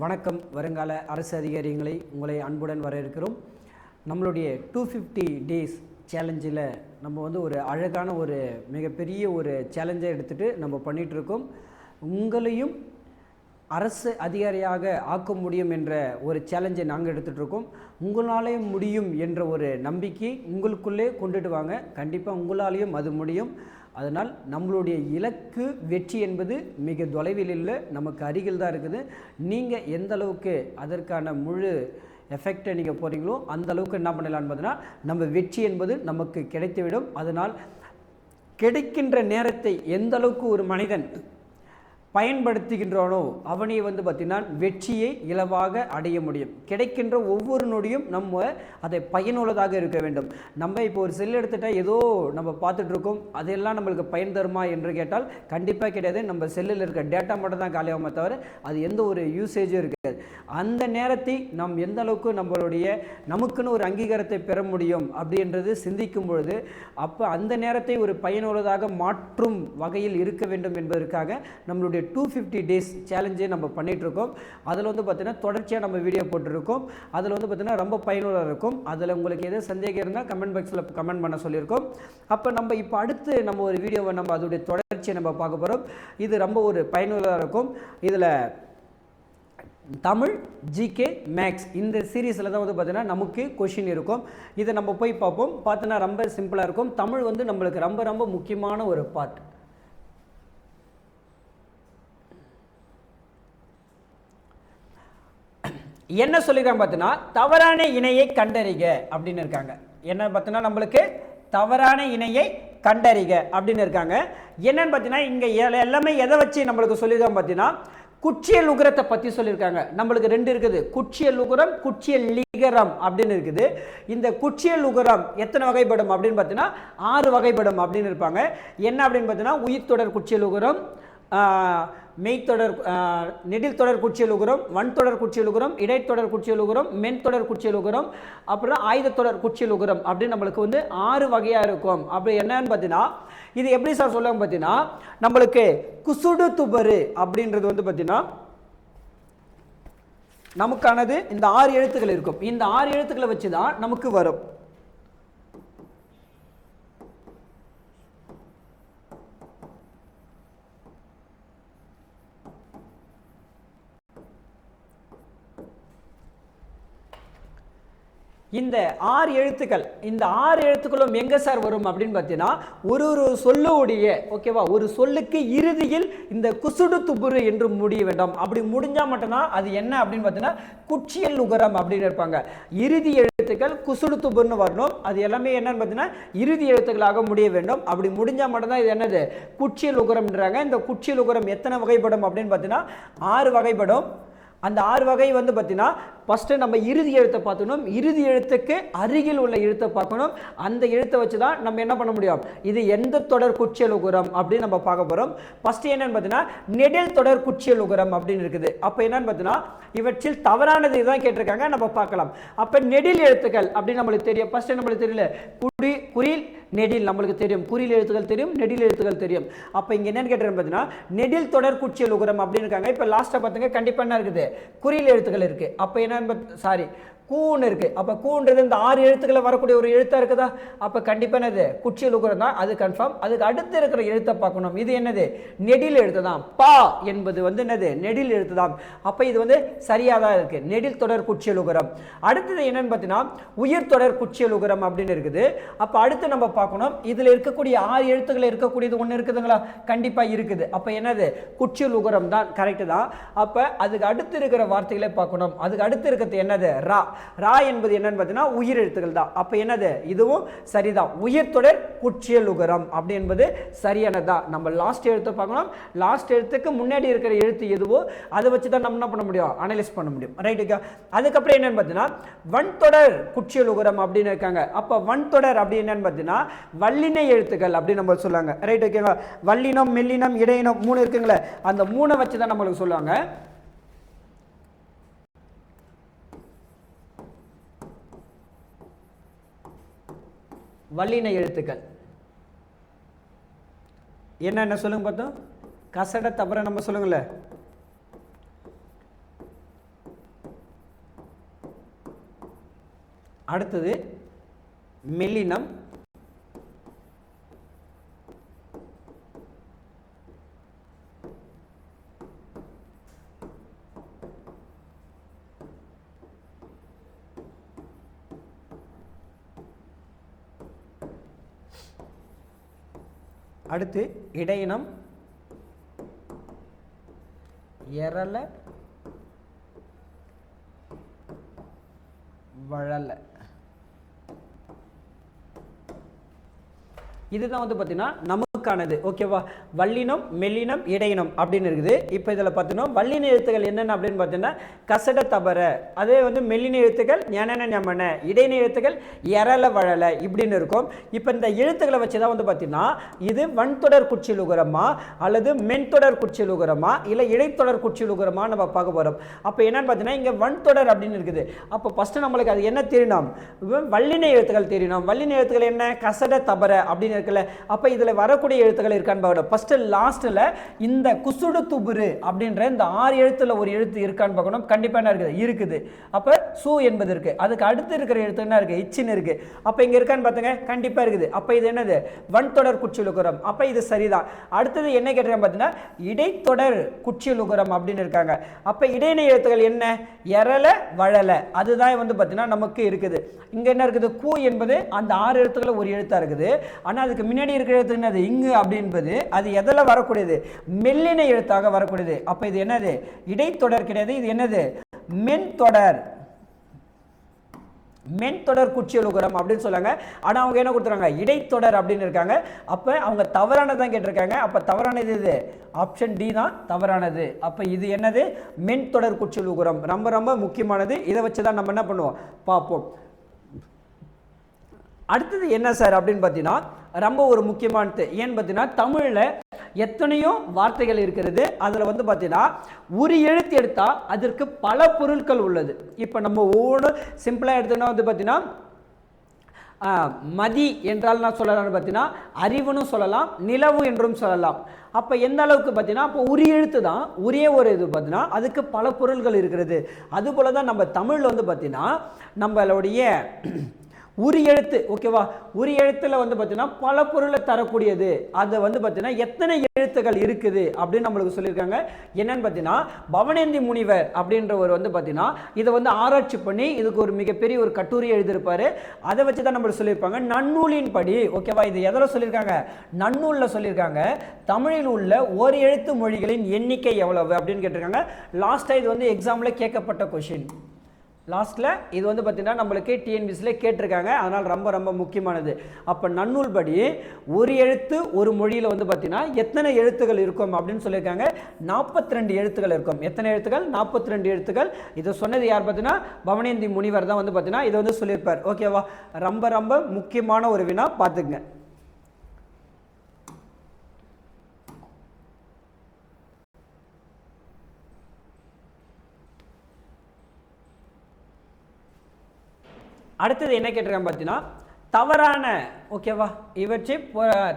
வணக்கம் வருங்கால அரசு அதிகாரிகளை உங்களை அன்புடன் வரவேற்கிறோம். நம்மளுடைய 250 டேஸ் சேலஞ்சில் நம்ம வந்து ஒரு அழகான ஒரு மிகப்பெரிய ஒரு சேலஞ்சை எடுத்துகிட்டு நம்ம பண்ணிகிட்ருக்கோம். உங்களையும் அரசு அதிகாரியாக ஆக்க முடியும் என்ற ஒரு சேலஞ்சை நாங்கள் எடுத்துகிட்ருக்கோம். உங்களாலே முடியும் என்ற ஒரு நம்பிக்கை உங்களுக்குள்ளே கொண்டுட்டு வாங்க. கண்டிப்பாக உங்களாலேயும் அது முடியும். அதனால் நம்மளுடைய இலக்கு வெற்றி என்பது மிக தொலைவில் இல்லை, நமக்கு அருகில் தான் இருக்குது. நீங்கள் எந்த அளவுக்கு அதற்கான முழு எஃபெக்டை நீங்கள் போகிறீங்களோ அந்த அளவுக்கு என்ன பண்ணலான்னு பார்த்தீங்கன்னா நம்ம வெற்றி என்பது நமக்கு கிடைத்துவிடும். அதனால் கிடைக்கின்ற நேரத்தை எந்த அளவுக்கு ஒரு மனிதன் பயன்படுத்துகின்றானோ அவனை வந்து பார்த்திங்கன்னா வெற்றியை இலவாக அடைய முடியும். கிடைக்கின்ற ஒவ்வொரு நொடியும் நம்ம அதை பயனுள்ளதாக இருக்க வேண்டும். நம்ம இப்போ ஒரு செல் எடுத்துட்டால் ஏதோ நம்ம பார்த்துட்ருக்கோம், அதெல்லாம் நம்மளுக்கு பயன் தருமா என்று கேட்டால் கண்டிப்பாக கிடையாது. நம்ம செல்லில் இருக்க டேட்டா மட்டும் தான் காலியாகுமே தவிர அது எந்த ஒரு யூசேஜும் இருக்காது. அந்த நேரத்தை நாம் எந்த அளவுக்கு நம்மளுடைய நமக்குன்னு ஒரு அங்கீகாரத்தை பெற முடியும் அப்படின்றது சிந்திக்கும் பொழுது அப்போ அந்த நேரத்தை ஒரு பயனுள்ளதாக மாற்றும் வகையில் இருக்க வேண்டும் என்பதற்காக நம்மளுடைய 250 டேஸ் சேலஞ்சே நம்ம பண்ணிகிட்ருக்கோம். அதில் வந்து பார்த்திங்கன்னா தொடர்ச்சியாக நம்ம வீடியோ போட்டிருக்கோம். அதில் வந்து பார்த்திங்கன்னா ரொம்ப பயனுள்ளதாக இருக்கும். அதில் உங்களுக்கு எதாவது சந்தேகம் இருந்தால் கமெண்ட் பாக்ஸில் கமெண்ட் பண்ண சொல்லியிருக்கோம். அப்போ நம்ம இப்போ அடுத்து நம்ம ஒரு வீடியோவை நம்ம அதோடைய தொடர்ச்சியை நம்ம பார்க்க போகிறோம். இது ரொம்ப ஒரு பயனுள்ளதாக இருக்கும். இதில் தமிழ், ஜிகே, மேக்ஸ் இந்த சீரீஸில் தான் வந்து பார்த்திங்கன்னா நமக்கு கொஷின் இருக்கும். இதை நம்ம போய் பார்ப்போம். பார்த்தோன்னா ரொம்ப சிம்பிளாக இருக்கும். தமிழ் வந்து நம்மளுக்கு ரொம்ப ரொம்ப முக்கியமான ஒரு பார்ட். என்ன சொல்லிருக்காங்க பார்த்தீங்கன்னா தவறான இணையை கண்டறிக அப்படின்னு இருக்காங்க. என்ன பார்த்தீங்கன்னா நம்மளுக்கு தவறான இணையை கண்டறிக அப்படின்னு இருக்காங்க. என்னன்னு பார்த்தீங்கன்னா இங்கே எல்லாமே எதை வச்சு நம்மளுக்கு சொல்லியிருக்காங்க பார்த்தீங்கன்னா குற்றியல் உகரத்தை பற்றி சொல்லியிருக்காங்க. நம்மளுக்கு ரெண்டு இருக்குது, குற்றியல் உகரம், குற்றியல் லிகரம் அப்படின்னு இருக்குது. இந்த குற்றியல் உகரம் எத்தனை வகைப்படும் அப்படின்னு பார்த்தீங்கன்னா 6 வகைப்படும் அப்படின்னு இருப்பாங்க. என்ன அப்படின்னு பார்த்தீங்கன்னா உயிர்த்தொடர் குற்றியல் உகரம், மெய்த்தொடர் நெடில் தொடர் குற்றியல் உகரம், வன்தொடர் குற்றியல் உகரம், இடைத்தொடர் குற்றியல் உகரம், மென்தொடர் குற்றியல் உகரம், அப்புறம் ஆயுதத்தொடர் குற்றியல் உகரம் அப்படின்னு நம்மளுக்கு வந்து 6 வகையாக இருக்கும். அப்படி என்னன்னு பார்த்தீங்கன்னா இது எப்படி சார் சொல்லுவாங்க பார்த்தீங்கன்னா நம்மளுக்கு குசுடு துபரு அப்படின்றது வந்து பார்த்தீங்கன்னா நமக்கானது இந்த 6 எழுத்துக்கள் இருக்கும். இந்த 6 எழுத்துக்களை வச்சு தான் நமக்கு வரும். இந்த 6 எழுத்துக்கள், இந்த 6 எழுத்துக்களும் எங்கே சார் வரும் அப்படின்னு பார்த்தீங்கன்னா ஒரு சொல்லுடைய ஓகேவா ஒரு சொல்லுக்கு இறுதியில் இந்த குசுடு துபுரு என்று முடிய வேண்டும். அப்படி முடிஞ்சால் மட்டும்தான் அது என்ன அப்படின்னு பார்த்தீங்கன்னா குற்றியல் உகரம் அப்படின்னு இருப்பாங்க. இறுதி எழுத்துக்கள் குசுடு துபுர்னு வரணும். அது எல்லாமே என்னன்னு பார்த்தீங்கன்னா இறுதி எழுத்துக்களாக முடிய வேண்டும். அப்படி முடிஞ்சால் மட்டும்தான் இது என்னது குற்றியல் உகரம்ன்றாங்க. இந்த குற்றியல் உகரம் எத்தனை வகைப்படும் அப்படின்னு பார்த்தீங்கன்னா 6 வகைப்படும். அந்த 6 வகை வந்து பார்த்தீங்கன்னா ஃபஸ்ட்டு நம்ம இறுதி எழுத்தை பார்க்கணும். இறுதி எழுத்துக்கு அருகில் உள்ள எழுத்தை பார்க்கணும். அந்த எழுத்தை வச்சு தான் நம்ம என்ன பண்ண முடியும், இது எந்த தொடர் குற்றியல் உகரம் அப்படின்னு நம்ம பார்க்க போகிறோம். ஃபஸ்ட்டு என்னன்னு பார்த்தீங்கன்னா நெடில் தொடர் குற்றியல் உகரம் அப்படின்னு இருக்குது. அப்போ என்னன்னு பார்த்தீங்கன்னா இவற்றில் தவறானது இதுதான் கேட்டிருக்காங்க, நம்ம பார்க்கலாம். அப்போ நெடில் எழுத்துக்கள் அப்படின்னு நம்மளுக்கு தெரியும். ஃபஸ்ட்டு நம்மளுக்கு தெரியல குறில் நெடில் நம்மளுக்கு தெரியும், குறில் எழுத்துக்கள் தெரியும், நெடில் எழுத்துக்கள் தெரியும். அப்போ இங்கே என்னன்னு கேட்டிருக்கேன் பார்த்தீங்கன்னா நெடில் தொடர் குற்றியல் உகரம் அப்படின்னு இருக்காங்க. இப்போ லாஸ்ட்டாக பார்த்துங்க கண்டிப்பாக என்ன இருக்குது குறில் எழுத்துக்கள் இருக்குது. அப்போ என்ன கூன்னு இருக்கு. அப்ப கூன்றது இந்த 6 எழுத்துக்களை வரக்கூடிய ஒரு எழுத்தா இருக்குதா, அப்ப கண்டிப்பா என்னது குற்றியல் உகரம் தான், அது கன்ஃபார்ம். அதுக்கு அடுத்து இருக்கிற எழுத்தை பார்க்கணும். இது என்னது நெடில் எழுத்து தான். பா என்பது வந்து என்னது நெடில் எழுத்து தான். அப்ப இது வந்து சரியா தான் இருக்கு, நெடில் தொடர் குற்றியல் உகரம். அடுத்தது என்னன்னு பார்த்தீங்கன்னா உயிர் தொடர் குற்றியல் உகரம் அப்படின்னு இருக்குது. அப்ப அடுத்து நம்ம பார்க்கணும் இதுல இருக்கக்கூடிய 6 எழுத்துக்கள் இருக்கக்கூடியது ஒன்று இருக்குதுங்களா, கண்டிப்பா இருக்குது. அப்ப என்னது குற்றியல் உகரம் தான், கரெக்ட் தான். அப்ப அதுக்கு அடுத்து இருக்கிற வார்த்தைகளை பார்க்கணும். அதுக்கு அடுத்து இருக்கிறது என்னது ரா. ரா என்பது என்னன்னு பார்த்தீங்கன்னா உயிர் எழுத்துக்கள் தான். அப்ப என்னது இதுவும் சரிதான், உயிர் தொடர் குற்றியல் உகரம் அப்படி என்பது சரியானதா. நம்ம லாஸ்ட் எழுத்தை பார்க்கணும். லாஸ்ட் எழுத்துக்கு முன்னாடி இருக்கிற எழுத்து எதுவோ அதை வச்சு தான் நம்ம என்ன பண்ண முடியும், அனலைஸ் பண்ண முடியும். ரைட்டுக்கா. அதுக்கப்புறம் என்னன்னு பார்த்தீங்கன்னா வன்தொடர் குற்றியல் உகரம் அப்படின்னு இருக்காங்க. அப்ப வன்தொடர் அப்படி என்னன்னு பார்த்தீங்கன்னா வல்லினை எழுத்துக்கள் அப்படின்னு நம்ம சொல்லுவாங்க. ரைட் ஓகேங்களா. வல்லினம், மெல்லினம், இடையினம் 3 இருக்குங்களே, அந்த 3 வச்சு தான் நம்மளுக்கு சொல்லுவாங்க. வல்லின எழுத்துக்கள் என்னென்ன சொல்லுங்க பார்த்தோம். கசட தவிர நம்ம சொல்லுங்களேன் அடுத்தது மெல்லினம், அடுத்து இடையினம், எரல, வழல. இதுதான் வந்து பார்த்தீங்கன்னா நமக்கானது. ஓகேவா? வல்லினம், மெல்லினம், இடையினம் அப்படின்னு இருக்குது. இப்போ இதில் பார்த்தீங்கன்னா வல்லின எழுத்துக்கள் என்னென்ன அப்படின்னு பார்த்தீங்கன்னா கசட தபர, அதே வந்து மெல்லின எழுத்துக்கள் ஞனன ஞமன, இடையின எழுத்துக்கள் எரல வழல இப்படின்னு இருக்கும். இப்போ இந்த எழுத்துக்களை வச்சு தான் வந்து பார்த்தீங்கன்னா இது வன்தொடர் குற்றியலுகரமா அல்லது மென்தொடர் குற்றியலுகரமா இல்லை இடைத்தொடர் குற்றியலுகரமா நம்ம பார்க்க போகிறோம். அப்போ என்னன்னு பார்த்தீங்கன்னா இங்கே வன்தொடர் அப்படின்னு இருக்குது. அப்போ ஃபஸ்ட்டு நம்மளுக்கு அது என்ன தெரியணும்? வல்லின எழுத்துக்கள் தெரியணும். வல்லின எழுத்துக்கள் என்ன? கசட தபர அப்படின்னு இருக்குல்ல. அப்போ இதில் வரக்கூடிய எழுத்துக்கள் இருக்கான்னு பார்க்கணும். ஃபர்ஸ்ட் லாஸ்ட்ல இந்த குசுடு துபுரு அப்படின்ற இந்த 6 எழுத்துல ஒரு எழுத்து இருக்கான்னு பார்க்கணும். கண்டிப்பா என்ன இருக்குது? இருக்குது. அப்ப சு என்பது இருக்கு. அதுக்கு அடுத்து இருக்கிற எழுத்து என்ன இருக்கு? இச்சின் இருக்கு. அப்ப இங்க இருக்கான்னு பாத்துங்க, கண்டிப்பா இருக்குது. அப்ப இது என்னது? வன்தொடர் குற்றியலுகரம். அப்ப இது சரிதான். அடுத்தது என்ன கேட்டேன் பார்த்தீங்கன்னா இடைத்தொடர் குற்றியலுகரம் அப்படின்னு இருக்காங்க. அப்ப இடையின எழுத்துக்கள் என்ன? எரல வழல, அதுதான் வந்து பார்த்தீங்கன்னா நமக்கு இருக்குது. இங்க என்ன இருக்குது? கு என்பது அந்த 6 எழுத்துக்களை ஒரு எழுத்தா இருக்குது. ஆனா அதுக்கு முன்னாடி இருக்கிற எழுத்து என்னது? இங்கு அப்படின்பது அது எதில் வரக்கூடியது? மெல்லின எழுத்தாக வரக்கூடியது. அப்ப இது என்னது? இடைத்தொடர் கிடையாது. இது என்னது? மென்தொடர். மென்தொடர் குற்றியலுகரம் அப்படின்னு சொல்லாங்க. ஆனா அவங்க என்ன கொடுத்துறாங்க? இடைத்தொடர் அப்படின்னு இருக்காங்க. அப்ப அவங்க தவறானதான் கேட்டிருக்காங்க. அப்ப தவறானது இது ஆப்ஷன் டி தான் தவறானது. அப்ப இது என்னது? மென்தொடர் குற்றியலுகரம். ரொம்ப ரொம்ப முக்கியமானது. இதை வச்சுதான் நம்ம என்ன பண்ணுவோம் பார்ப்போம். அடுத்தது என்ன சார் அப்படின்னு பார்த்தீங்கன்னா ரொம்ப ஒரு முக்கியமானது. ஏன்னு பார்த்தீங்கன்னா தமிழில் எத்தனையோ வார்த்தைகள் இருக்கிறது. அதில் வந்து பார்த்தீங்கன்னா ஒரு எழுத்து எடுத்தால் அதற்கு பல பொருட்கள் உள்ளது. இப்போ நம்ம ஒவ்வொரு சிம்பிளாக எடுத்தோன்னா வந்து பார்த்தீங்கன்னா மதி என்றால் நான் சொல்லலாம்னு பார்த்தீங்கன்னா அறிவுன்னு சொல்லலாம், நிலவு என்றும் சொல்லலாம். அப்போ எந்த அளவுக்கு பார்த்தீங்கன்னா அப்போ ஒரு எழுத்து தான், ஒரே ஒரு இது பார்த்தீங்கன்னா அதுக்கு பல பொருள்கள் இருக்கிறது. அதுபோல தான் நம்ம தமிழில் வந்து பார்த்தீங்கன்னா நம்மளுடைய ஒரு எழுத்து, ஓகேவா, ஒரு எழுத்துல வந்து பார்த்தீங்கன்னா பல பொருளை தரக்கூடியது. அதை வந்து பார்த்தீங்கன்னா எத்தனை எழுத்துக்கள் இருக்குது அப்படின்னு நம்மளுக்கு சொல்லியிருக்காங்க. என்னன்னு பார்த்தீங்கன்னா பவனேந்தி முனிவர் அப்படின்றவர் வந்து பார்த்தீங்கன்னா இதை வந்து ஆராய்ச்சி பண்ணி இதுக்கு ஒரு மிகப்பெரிய ஒரு கட்டுரை எழுதியிருப்பாரு. அதை வச்சு தான் நம்மளுக்கு சொல்லியிருப்பாங்க. நன்னூலின் படி, ஓகேவா, இது எதில் சொல்லியிருக்காங்க? நன்னூலில் சொல்லியிருக்காங்க. தமிழில் உள்ள ஒரு எழுத்து மொழிகளின் எண்ணிக்கை எவ்வளவு அப்படின்னு கேட்டிருக்காங்க. லாஸ்ட்டாக இது வந்து எக்ஸாமில் கேட்கப்பட்ட கொஷின். லாஸ்ட்டில் இது வந்து பார்த்தீங்கன்னா நம்மளுக்கு டிஎன்பிசியில் கேட்டிருக்காங்க. அதனால் ரொம்ப ரொம்ப முக்கியமானது. அப்போ நன்னூல் படி ஒரு எழுத்து ஒரு மொழியில் வந்து பார்த்தீங்கன்னா எத்தனை எழுத்துக்கள் இருக்கும் அப்படின்னு சொல்லியிருக்காங்க. 42 எழுத்துக்கள் இருக்கும். எத்தனை எழுத்துக்கள்? 42 எழுத்துக்கள். இதை சொன்னது யார் பார்த்தீங்கன்னா பவனேந்தி முனிவர் தான் வந்து பார்த்தீங்கன்னா இதை வந்து சொல்லியிருப்பார். ஓகேவா? ரொம்ப ரொம்ப முக்கியமான ஒரு வினா, பார்த்துக்குங்க. அடுத்தது என்ன கேட்டிருக்காங்க பார்த்தீங்கன்னா தவறான, ஓகேவா, இவற்றை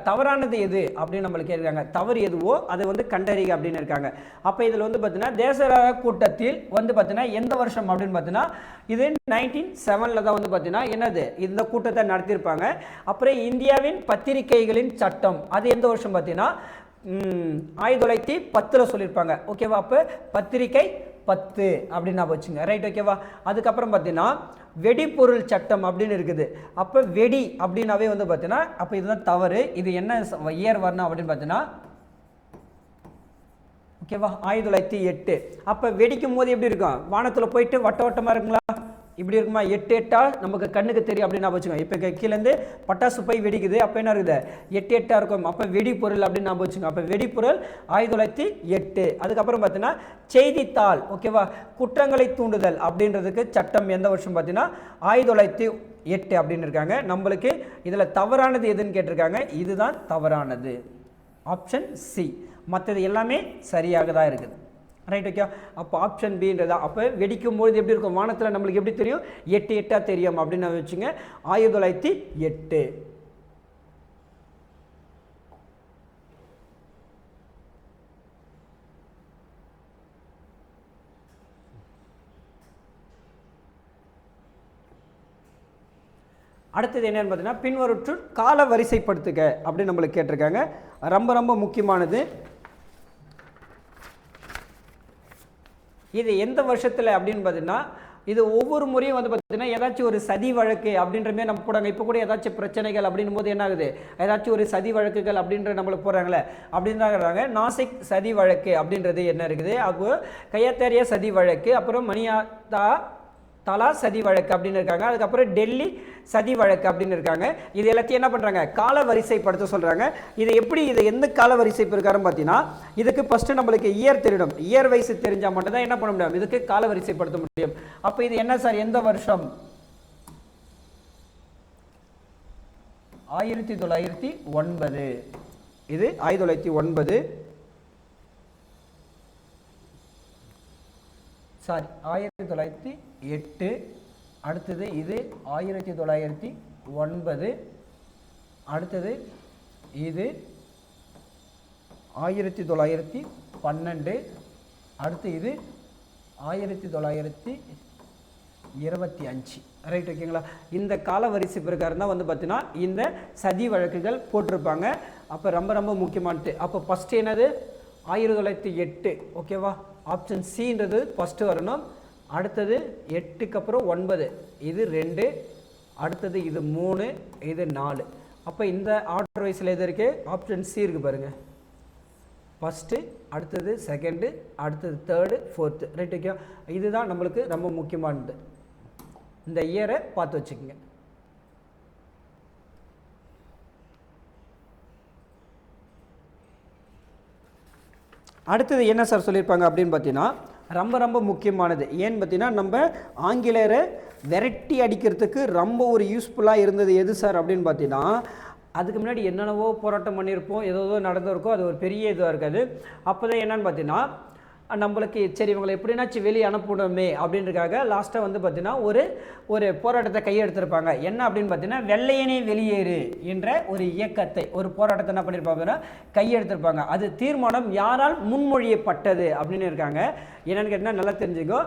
தவறானது எது அப்படின்னு நம்மளுக்கு கேட்குறாங்க. தவறு எதுவோ அதை வந்து கண்டறிக அப்படின்னு இருக்காங்க. அப்போ இதில் வந்து பார்த்தீங்கன்னா தேசராக கூட்டத்தில் வந்து பார்த்தீங்கன்னா எந்த வருஷம் அப்படின்னு பார்த்தீங்கன்னா இது 1907 தான் வந்து பார்த்தீங்கன்னா என்னது இந்த கூட்டத்தை நடத்தியிருப்பாங்க. அப்புறம் இந்தியாவின் பத்திரிகைகளின் சட்டம் அது எந்த வருஷம் பார்த்தீங்கன்னா 1910 சொல்லியிருப்பாங்க. ஓகேவா? அப்போ பத்திரிகை 10 அப்படின்னு நான் வச்சுங்க. ரைட், ஓகேவா? அதுக்கப்புறம் பார்த்தீங்கன்னா வெடிப்பொருள் சட்டம் அப்படின்னு இருக்குது. அப்போ வெடி அப்படின்னாவே வந்து பார்த்தீங்கன்னா அப்போ இதுதான் தவறு. இது என்ன இயர் வரணும் அப்படின்னு பார்த்தீங்கன்னா ஓகேவா 1908. அப்போ வெடிக்கும் போது எப்படி இருக்கும்? வானத்தில் போயிட்டு வட்ட வட்டமாக இருக்குங்களா? இப்படி இருக்குமா? 8 8 நமக்கு கண்ணுக்கு தெரியும் அப்படின்னு நான் வச்சுக்கோங்க. இப்போ கீழேருந்து பட்டாசு போய் வெடிக்குது. அப்போ என்ன இருக்குது? 8 8 இருக்கும். அப்போ வெடிப்பொருள் அப்படின்னு நான் வச்சுக்கோங்க. அப்போ வெடிப்பொருள் 1908. அதுக்கப்புறம் பார்த்தீங்கன்னா செய்தித்தாள், ஓகேவா, குற்றங்களை தூண்டுதல் அப்படின்றதுக்கு சட்டம் எந்த வருஷம் பார்த்தீங்கன்னா 1908 அப்படின்னு இருக்காங்க. நம்மளுக்கு இதில் தவறானது எதுன்னு கேட்டிருக்காங்க. இதுதான் தவறானது, ஆப்ஷன் சி. மற்றது எல்லாமே சரியாக தான் இருக்குது. Right, okay. அப்போ ஆப்ஷன் பின்றதா. அப்போ வெடிக்கும் பொழுது எப்படி இருக்கும்? வானத்தில் நம்மளுக்கு எப்படி தெரியும்? 8 8 தெரியும் அப்படின்னு வச்சுங்க. 1908. அடுத்தது என்னன்னு பார்த்தீங்கன்னா பின்வருற்றுள் கால வரிசைப்படுத்துக அப்படின்னு நம்மளுக்கு கேட்டிருக்காங்க. ரொம்ப ரொம்ப முக்கியமானது. இது எந்த வருஷத்தில் அப்படின்னு பார்த்தீங்கன்னா இது ஒவ்வொரு முறையும் வந்து பார்த்தீங்கன்னா ஏதாச்சும் ஒரு சதி வழக்கு அப்படின்ற மாதிரி நம்ம போடாங்க. இப்போ கூட ஏதாச்சும் பிரச்சனைகள் அப்படின்னும் போது என்ன ஆகுது, ஏதாச்சும் ஒரு சதி வழக்குகள் அப்படின்ற நம்மளுக்கு போகிறாங்களே அப்படின்னு தான் இருக்கிறாங்க. நாசிக் சதி வழக்கு அப்படின்றது என்ன இருக்குது, அப்போ கையத்தேரிய சதி வழக்கு, அப்புறம் மணியாத்தா தலா சதி வழக்கு அப்படின்னு இருக்காங்க. அதுக்கப்புறம் டெல்லி சதி வழக்கு அப்படின்னு இருக்காங்க. இது எல்லாத்தையும் என்ன பண்ணுறாங்க, கால வரிசைப்படுத்த சொல்கிறாங்க. இது எப்படி, இது எந்த கால வரிசை இருக்காருன்னு பார்த்தீங்கன்னா இதுக்கு ஃபஸ்ட்டு நம்மளுக்கு இயர் தெரியணும். இயர் வைஸ் தெரிஞ்சால் மட்டும்தான் என்ன பண்ண முடியும், இதுக்கு கால வரிசைப்படுத்த முடியும். அப்போ இது என்ன சார், எந்த வருஷம், 1909. இது 1909, சாரி 1908. அடுத்தது இது 1909. அடுத்தது இது 1912. அடுத்து இது 1925. ரைட், ஓகேங்களா. இந்த கால வரிசை பிரகாரம் தான் வந்து பார்த்தீங்கன்னா இந்த சதி வழக்குகள் போட்டிருப்பாங்க. அப்போ ரொம்ப ரொம்ப முக்கியமானது. அப்போ ஃபஸ்ட்டு என்னது 1908, ஓகேவா. ஆப்ஷன் சின்றது ஃபஸ்ட்டு வரணும். அடுத்தது 8க்கு அப்புறம் 9, இது 2. அடுத்தது இது 3, இது 4. அப்போ இந்த ஆர்டர் வைஸில் எது இருக்குது, ஆப்ஷன் சி இருக்குது பாருங்கள். ஃபஸ்ட்டு, அடுத்தது செகண்டு, அடுத்தது தேர்டு, ஃபோர்த்து. Right, okay. இதுதான் நம்மளுக்கு ரொம்ப முக்கியமானது. இந்த இயரை பார்த்து வச்சுக்கோங்க. அடுத்தது என்ன சார் சொல்லியிருப்பாங்க அப்படின்னு பார்த்தீங்கன்னா ரொம்ப ரொம்ப முக்கியமானது. ஏன்னு பார்த்தீங்கன்னா நம்ம ஆங்கிலேயரை விரட்டி அடிக்கிறதுக்கு ரொம்ப ஒரு யூஸ்ஃபுல்லாக இருந்தது எது சார் அப்படின்னு பார்த்தீங்கன்னா, அதுக்கு முன்னாடி என்னென்னவோ போராட்டம் பண்ணியிருப்போம், ஏதோ நடந்திருக்கோ, அது ஒரு பெரிய இதுவாக இருக்காது. அப்போ தான் என்னன்னு பார்த்தீங்கன்னா நம்மளுக்கு சரி இவங்களை எப்படின்னாச்சும் வெளியே அனுப்பணுமே அப்படின்றதுக்காக லாஸ்ட்டாக வந்து பார்த்தீங்கன்னா ஒரு போராட்டத்தை கையெடுத்திருப்பாங்க. என்ன அப்படின்னு பார்த்தீங்கன்னா வெள்ளையனே வெளியேறு என்ற ஒரு இயக்கத்தை, ஒரு போராட்டத்தை என்ன பண்ணியிருப்பாங்கன்னா கையெடுத்திருப்பாங்க. அது தீர்மானம் யாரால் முன்மொழியப்பட்டது அப்படின்னு இருக்காங்க. என்னென்னு கேட்டால் நல்லா தெரிஞ்சுக்கோ,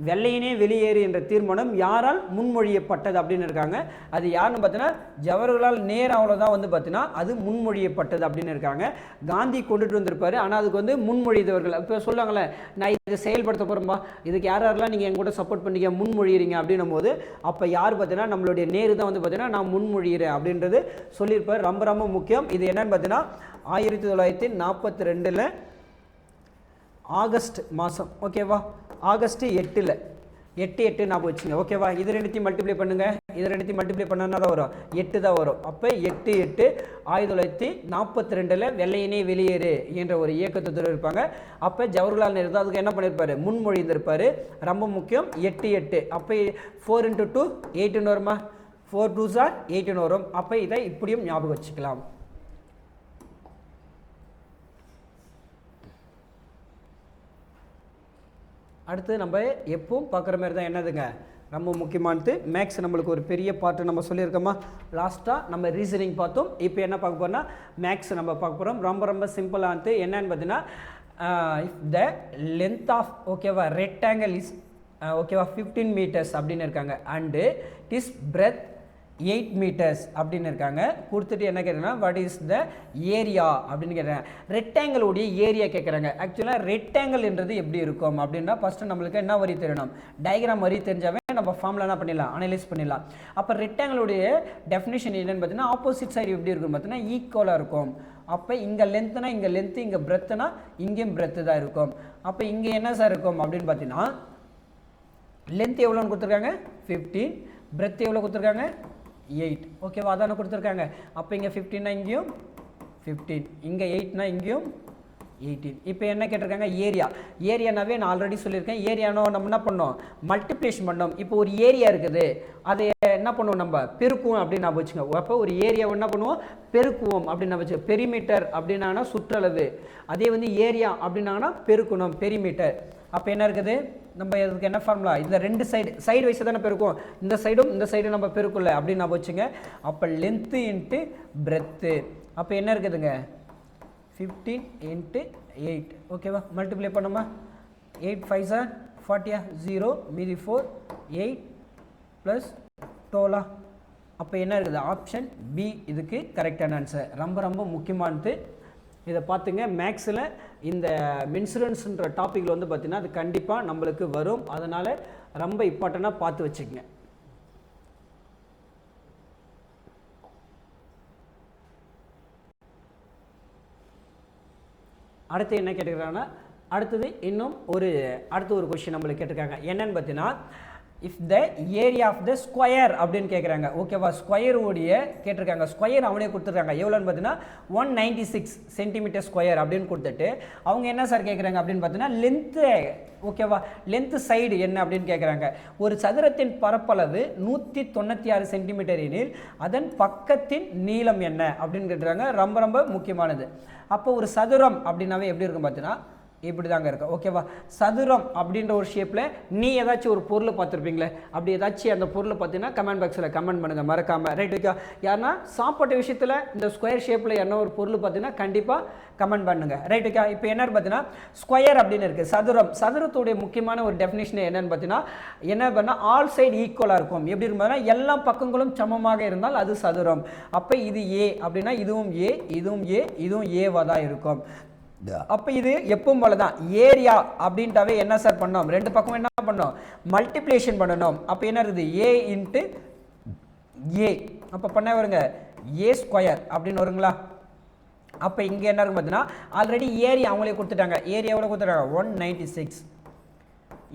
வெள்ளையனே வெளியேறு என்ற தீர்மானம் யாரால் முன்மொழியப்பட்டது அப்படின்னு இருக்காங்க. அது யாருன்னு பார்த்தீங்கன்னா ஜவஹர்லால் நேரு அவ்வளோதான் வந்து பார்த்தீங்கன்னா அது முன்மொழியப்பட்டது அப்படின்னு இருக்காங்க. காந்தி கொண்டுட்டு வந்திருப்பாரு, ஆனால் அதுக்கு வந்து முன்மொழிந்தவர்கள் இப்போ சொல்லுவாங்களே, நான் இதை செயல்படுத்த போகிறோம்பா, இதுக்கு யாரெல்லாம் நீங்கள் என் கூட சப்போர்ட் பண்ணிக்க முன்மொழிகிறீங்க அப்படின்னும் போது அப்போ யார் பார்த்தீங்கன்னா நம்மளுடைய நேரு தான் வந்து பார்த்தீங்கன்னா நான் முன்மொழிகிறேன் அப்படின்றது சொல்லியிருப்பார். ரொம்ப ரொம்ப முக்கியம். இது என்னன்னு பார்த்தீங்கன்னா 1942 ஆகஸ்ட் மாதம், ஓகேவா. ஆகஸ்ட் 8 8 ஞாபகம் வச்சுங்க, ஓகேவா. இது ரெண்டுத்தையும் மல்டிப்ளை பண்ணுங்கள். இது ரெண்டுத்தையும் மல்டிப்ளை பண்ணால் தான் வரும், 8 தான் வரும். அப்போ 8 1942 வெள்ளையனே வெளியேறு என்ற ஒரு இயக்கத்தை இருப்பாங்க. அப்போ ஜவஹர்லால் நேரு தான் அதுக்கு என்ன பண்ணியிருப்பாரு, முன்மொழிந்திருப்பார். ரொம்ப முக்கியம். 8 அப்போ 4 × 2 8ன்னு வருமா, 4 2s are 8ன்னு வரும். அப்போ இதை இப்படியும் ஞாபகம் வச்சுக்கலாம். அடுத்து நம்ம எப்பவும் பார்க்குற மாதிரி தான் என்னதுங்க ரொம்ப முக்கியமானது மேக்ஸ். நம்மளுக்கு ஒரு பெரிய பார்ட்டு நம்ம சொல்லியிருக்கோமா. லாஸ்ட்டாக நம்ம ரீசனிங் பார்த்தோம். இப்போ என்ன பார்க்க போகிறோம்னா மேக்ஸ் நம்ம பார்க்க போகிறோம். ரொம்ப ரொம்ப சிம்பிளானது. என்னன்னு பார்த்தீங்கன்னா இஃப் த லென்த் ஆஃப், ஓகேவா, ரெக்டாங்கிள் இஸ், ஓகேவா, 15 மீட்டர்ஸ் அப்படின்னு இருக்காங்க. And it is breadth 8 metres அப்படின்னு இருக்காங்க. கொடுத்துட்டு என்ன கேட்குறாங்கன்னா வாட் இஸ் த ஏரியா அப்படின்னு கேட்குறாங்க. ரெக்டாங்கிளோடைய ஏரியா கேட்குறாங்க. ஆக்சுவலாக ரெக்டாங்கிள் என்றது எப்படி இருக்கும் அப்படின்னா ஃபஸ்ட்டு நம்மளுக்கு என்ன வரி தெரியணும், டயக்ராம் வரி தெரிஞ்சாவே நம்ம ஃபார்மில் என்ன பண்ணிடலாம், அனலைஸ் பண்ணிடலாம். அப்போ ரெக்டாங்கிளுடைய டெஃபினேஷன் என்னென்னு பார்த்தீங்கன்னா ஆப்போசிட் சைடு எப்படி இருக்கும் பார்த்தீங்கன்னா ஈக்குவலாக இருக்கும். அப்போ இங்கே லென்த்துனா இங்கே லென்த்து, இங்கே பிரெத்துனா இங்கேயும் பிரெத்து தான் இருக்கும். அப்போ இங்கே என்ன சார் இருக்கும் அப்படின்னு பார்த்தீங்கன்னா லென்த் எவ்வளோன்னு கொடுத்துருக்காங்க 15, பிரெத் எவ்வளோ கொடுத்துருக்காங்க 8, ஓகேவா, அதான கொடுத்துருக்காங்க. அப்போ இங்கே 15னா இங்கேயும் 15, இங்கே 8னா இங்கேயும் 18. இப்போ என்ன கேட்டிருக்காங்க ஏரியா. ஏரியானாவே நான் ஆல்ரெடி சொல்லியிருக்கேன். ஏரியானோ நம்ம என்ன பண்ணோம், மல்டிப்ளிகேஷன் பண்ணோம். இப்போ ஒரு ஏரியா இருக்குது, அதை என்ன பண்ணுவோம் நம்ம பெருக்குவோம் அப்படின்னு நான் வச்சுங்க. அப்போ ஒரு ஏரியாவை என்ன பண்ணுவோம் பெருக்குவோம் அப்படின்னு நான் வச்சு. பெரிமீட்டர் அப்படின்னாங்கன்னா சுற்றளவு, அதே வந்து ஏரியா அப்படின்னாங்கன்னா பெருக்கணும், பெரிமீட்டர். அப்போ என்ன இருக்குது நம்ம இதுக்கு என்ன ஃபார்முலா, இந்த ரெண்டு சைடு வைஸை தானே பெருக்கும், இந்த சைடும் இந்த சைடும் நம்ம பெருக்கும்ல அப்படின்னு நான் வச்சுங்க. அப்போ லென்த்து இன்ட்டு பிரெத்து. அப்போ என்ன இருக்குதுங்க 15 × 8, ஓகேவா. மல்டிப்ளை பண்ணுமா, 8 5s are 40, 0 மீதி 4, 8 + 12, அப்போ என்ன இருக்குது? ஆப்ஷன் பி இதுக்கு கரெக்டான ஆன்சர். ரொம்ப ரொம்ப முக்கியமானது. இதை பார்த்துங்க, மேக்ஸில் இந்த இன்சூரன்ஸுன்ற டாப்பிக்கில் வந்து பார்த்திங்கன்னா அது கண்டிப்பாக நம்மளுக்கு வரும். அதனால் ரொம்ப இம்பார்ட்டண்ட்டாக பார்த்து வச்சுக்கங்க. அடுத்து என்ன கேட்டுக்கிறாங்கன்னா, அடுத்து ஒரு கொஸ்டின் நம்மளுக்கு கேட்டிருக்காங்க. என்னன்னு பார்த்தீங்கன்னா, if the area of the square அப்படின்னு கேட்குறாங்க. ஓகேவா? ஸ்கொயர் உடைய கேட்டிருக்காங்க. ஸ்கொயர் அவனே கொடுத்துருக்காங்க. எவ்வளோன்னு பார்த்தீங்கன்னா 196 சென்டிமீட்டர் ஸ்கொயர் அப்படின்னு கொடுத்துட்டு அவங்க என்ன சார் கேட்குறாங்க அப்படின்னு பார்த்தீங்கன்னா லென்த்து. ஓகேவா? லென்த்து சைடு என்ன அப்படின்னு கேட்குறாங்க. ஒரு சதுரத்தின் பரப்பளவு 196 சென்டிமீட்டர் எனில் அதன் பக்கத்தின் நீளம் என்ன அப்படின்னு கேட்டுறாங்க. ரொம்ப ரொம்ப முக்கியமானது. அப்போ ஒரு சதுரம் அப்படின்னாவே எப்படி இருக்கும் பார்த்தீங்கன்னா இப்படி தாங்க இருக்கும். ஓகேவா? சதுரம் அப்படின்ற ஒரு ஷேப்பில் நீ ஏதாச்சும் ஒரு பொருளை பார்த்துருப்பீங்களே, அப்படி ஏதாச்சும் அந்த பொருளை பார்த்தீங்கன்னா கமெண்ட் பாக்ஸில் கமெண்ட் பண்ணுங்கள் மறக்காமல். Right okay? யாருன்னா சாப்பாட்டு விஷயத்தில் இந்த ஸ்கொயர் ஷேப்பில் என்ன ஒரு பொருள் பார்த்தீங்கன்னா கண்டிப்பாக கமெண்ட் பண்ணுங்கள். Right okay? இப்போ என்னன்னு பார்த்தீங்கன்னா ஸ்கொயர் அப்படின்னு இருக்குது. சதுரத்துடைய முக்கியமான ஒரு டெஃபினேஷன் என்னன்னு பார்த்தீங்கன்னா என்ன பண்ணால் ஆல் சைடு ஈக்குவலாக இருக்கும். எப்படி இருக்கும்போதுனா எல்லா பக்கங்களும் சமமாக இருந்தால் அது சதுரம். அப்போ இது ஏ அப்படின்னா இதுவும் ஏ, இதுவும் ஏ, இதுவும் ஏவாக தான் இருக்கும். அப்போ இது எப்பவும் போல தான். ஏரியா அப்படின்ட்டாவே என்ன சார் பண்ணோம்? ரெண்டு பக்கம் என்ன பண்ணோம்? மல்டிப்ளிகேஷன் பண்ணணும். அப்போ என்ன இருக்குது? ஏ இன்ட்டு ஏ. அப்போ பண்ண வருங்க ஏ ஸ்கொயர் அப்படின்னு வருங்களா? அப்போ இங்கே என்ன இருக்கும் பார்த்தீங்கன்னா ஆல்ரெடி ஏரியா அவங்களே கொடுத்துட்டாங்க. ஏரியா எவ்வளோ கொடுத்துட்டாங்க? 196.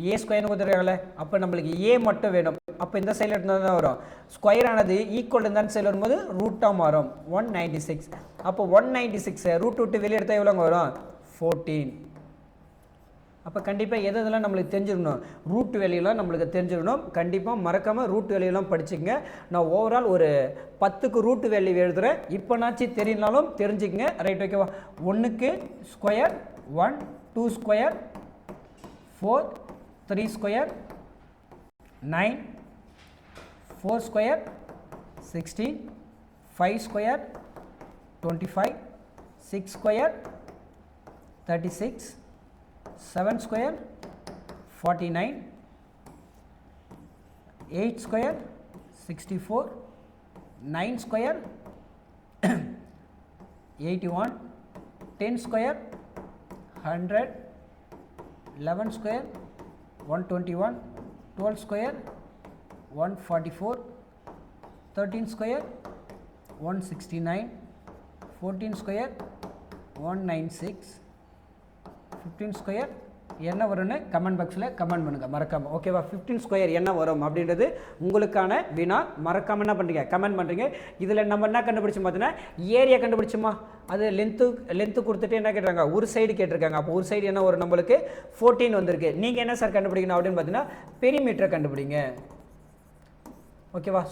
ஏ ஸ்கொயர்னு கொடுத்துருக்காங்களே, அப்போ நம்மளுக்கு ஏ மட்டும் வேணும். அப்போ இந்த சைடில் இருந்தால் தான் வரும். ஸ்கொயர் ஆனது ஈக்குவல் இந்த சைடில் வரும்போது ரூட்டாக மாறும் 196. அப்போ 196 ரூட் விட்டு வெளியே எடுத்தால் எவ்வளோங்க வரும்? 14. அப்போ கண்டிப்பாக எதெல்லாம் நம்மளுக்கு தெரிஞ்சிடணும்? ரூட் வேல்யூலாம் நம்மளுக்கு தெரிஞ்சிடணும். கண்டிப்பாக மறக்காமல் ரூட் வேல்யூலாம் படிச்சுக்கங்க. நான் ஓவரால் ஒரு 10க்கு ரூட் வேல்யூ எழுதுகிறேன். இப்போனாச்சு தெரியலனாலும் தெரிஞ்சுக்கங்க. ரைட் ஓகேவா? 1க்கு square 1, 2 square 4, 3 square 9, 4 square 16, 5 square 25, 6 square 36, 7 square 49, 8 square 64, 9 square 81, 10 square 100, 11 square 121, 12 square 144, 13 square 169, 14 square 196, 15 square என்ன வரும்னு கமெண்ட் பாக்ஸில் கமெண்ட் பண்ணுங்கள் மறக்காமல். ஓகேவா? 15 ஸ்கொயர் என்ன வரும் அப்படின்றது உங்களுக்கான வினா. மறக்காமல் என்ன பண்ணுறீங்க? கமெண்ட் பண்ணுறீங்க. இதில் நம்ம என்ன கண்டுபிடிச்சோம் பார்த்தீங்கன்னா ஏரியா கண்டுபிடிச்சோமா? அது லென்த்து கொடுத்துட்டு என்ன கேட்டுறாங்க? ஒரு சைடு கேட்டிருக்காங்க. அப்போ ஒரு சைடு என்ன வரும்? நம்மளுக்கு 14 வந்திருக்கு. நீங்கள் என்ன சார் கண்டுபிடிக்கணும் அப்படின்னு பார்த்தீங்கன்னா பெரிமீட்டரை கண்டுபிடிங்க. ஓகேவா?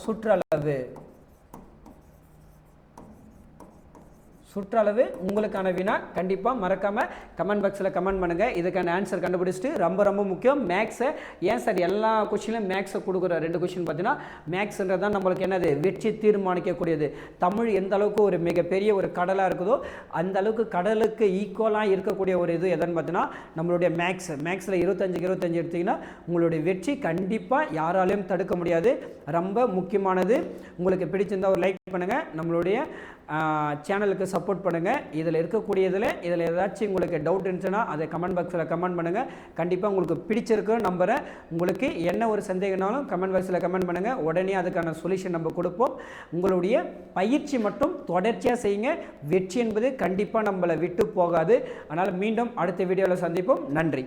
சுற்றளவு உங்களுக்கான வினா. கண்டிப்பாக மறக்காமல் கமெண்ட் பாக்ஸில் கமெண்ட் பண்ணுங்கள். இதுக்கான ஆன்சர் கண்டுபிடிச்சிட்டு ரொம்ப ரொம்ப முக்கியம் மேக்ஸை. ஏன் சார் எல்லா கொஸ்டின்லையும் மேக்ஸை கொடுக்குற 2 கொஸ்டின் பார்த்தீங்கன்னா மேக்ஸ்ன்றது தான் நம்மளுக்கு என்னது? வெற்றி தீர்மானிக்கக்கூடியது. தமிழ் எந்த அளவுக்கு ஒரு மிகப்பெரிய ஒரு கடலாக இருக்குதோ அந்த அளவுக்கு கடலுக்கு ஈக்குவலாக இருக்கக்கூடிய ஒரு இது எதுன்னு பார்த்தீங்கன்னா நம்மளுடைய மேக்ஸில் 25க்கு 25 எடுத்திங்கன்னா உங்களுடைய வெற்றி கண்டிப்பாக யாராலையும் தடுக்க முடியாது. ரொம்ப முக்கியமானது. உங்களுக்கு பிடிச்சிருந்தால் ஒரு லைக் பண்ணுங்கள். நம்மளுடைய சேனலுக்கு சப்போர்ட் பண்ணுங்கள். இதில் இதில் ஏதாச்சும் உங்களுக்கு டவுட் இருந்துச்சுன்னா அதை கமெண்ட் பாக்ஸில் கமெண்ட் பண்ணுங்கள். கண்டிப்பாக உங்களுக்கு பிடிச்சிருக்குன்னு நம்புகிறேன். உங்களுக்கு என்ன ஒரு சந்தேகம்னாலும் கமெண்ட் பாக்ஸில் கமெண்ட் பண்ணுங்கள். உடனே அதுக்கான சொல்யூஷன் நம்ம கொடுப்போம். உங்களுடைய பயிற்சி மட்டும் தொடர்ச்சியாக செய்யுங்க. வெற்றி என்பது கண்டிப்பாக நம்மளை விட்டு போகாது. அதனால் மீண்டும் அடுத்த வீடியோவில் சந்திப்போம். நன்றி.